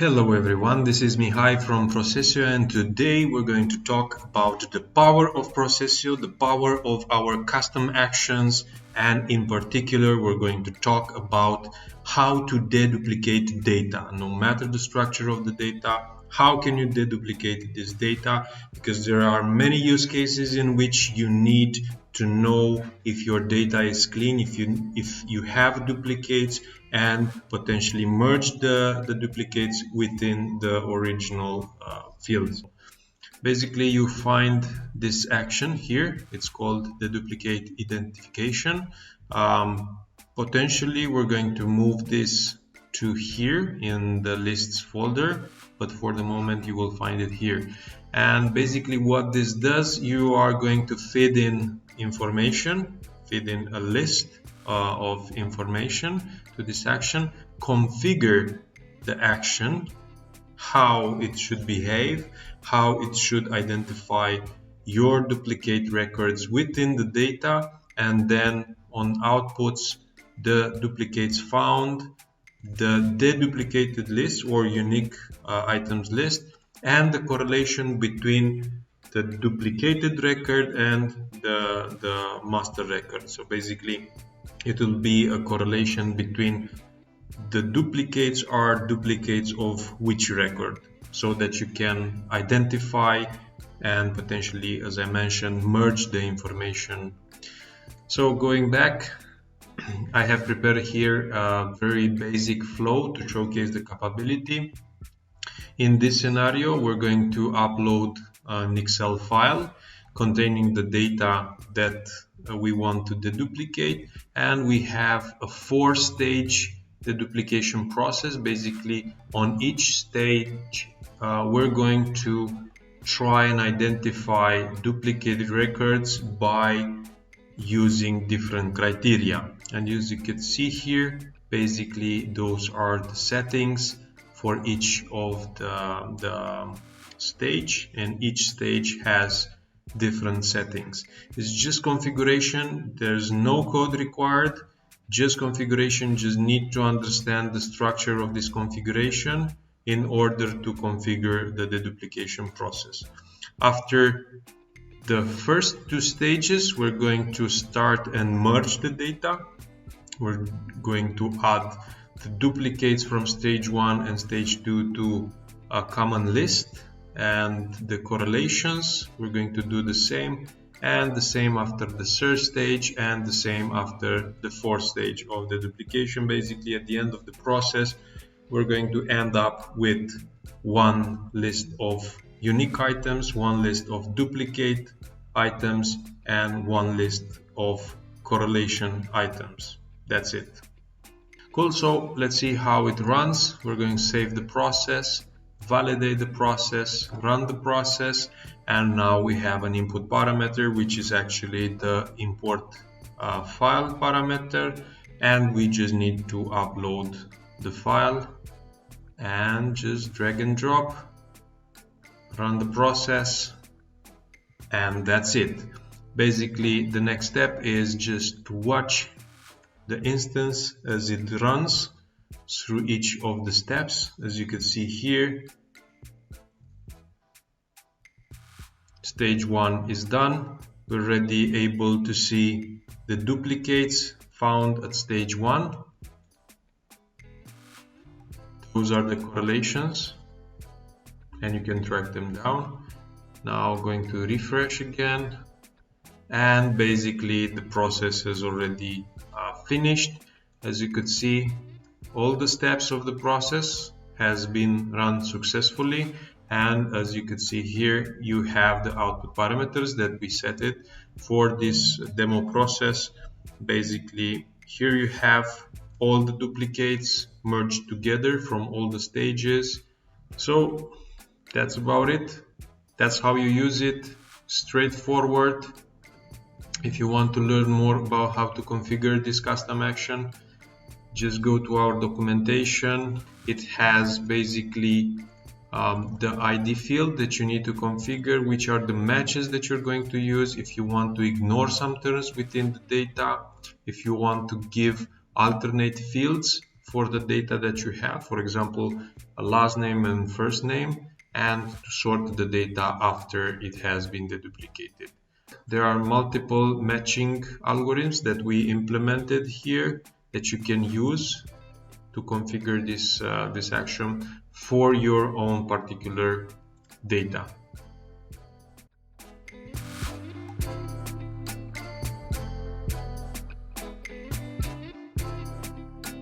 Hello everyone, this is Mihai from PROCESIO, and today we're going to talk about the power of PROCESIO, the power of our custom actions, and in particular we're going to talk about how to deduplicate data. No matter the structure of the data, how can you deduplicate this data? Because there are many use cases in which you need to know if your data is clean, if you have duplicates, and potentially merge the duplicates within the original fields. Basically, you find this action here. It's called the duplicate identification. Potentially, we're going to move this to here in the lists folder, but for the moment you will find it here. And basically what this does, you are going to feed in information, feed in a list of information to this action, configure the action, how it should behave, how it should identify your duplicate records within the data, and then on outputs the duplicates found, the deduplicated list or unique items list, and the correlation between the duplicated record and the master record. So basically it will be a correlation between the duplicates are duplicates of which record, so that you can identify and potentially, as I mentioned, merge the information. So going back, I have prepared here a very basic flow to showcase the capability. In this scenario, we're going to upload an Excel file containing the data that we want to deduplicate, and we have a 4-stage deduplication process. Basically, on each stage, we're going to try and identify duplicated records by using different criteria. And as you can see here, basically those are the settings for each of the stage, and each stage has different settings. It's just configuration, there's no code required, just configuration. Just need to understand the structure of this configuration in order to configure the deduplication process. After the first 2 stages, we're going to start and merge the data. We're going to add the duplicates from stage 1 and stage 2 to a common list, and the correlations we're going to do the same, and the same after the 3rd stage, and the same after the 4th stage of the duplication. Basically, at the end of the process, we're going to end up with one list of unique items, one list of duplicate items, and one list of correlation items. That's it. Cool, so let's see how it runs. We're going to save the process, validate the process, run the process, and now we have an input parameter, which is actually the import file parameter, and we just need to upload the file and just drag and drop, run the process, and that's it. Basically, the next step is just to watch the instance as it runs through each of the steps. As you can see here, stage 1 is done. We're already able to see the duplicates found at stage 1. Those are the correlations, and you can track them down. Now going to refresh again, and basically the process is already finished. As you could see, all the steps of the process has been run successfully, and as you can see here, you have the output parameters that we set it for this demo process. Basically, here you have all the duplicates merged together from all the stages. So that's about it. That's how you use it. Straightforward. If you want to learn more about how to configure this custom action, just go to our documentation. It has basically the ID field that you need to configure, which are the matches that you're going to use if you want to ignore some terms within the data, if you want to give alternate fields for the data that you have, for example, a last name and first name, and to sort the data after it has been deduplicated. There are multiple matching algorithms that we implemented here that you can use to configure this action for your own particular data.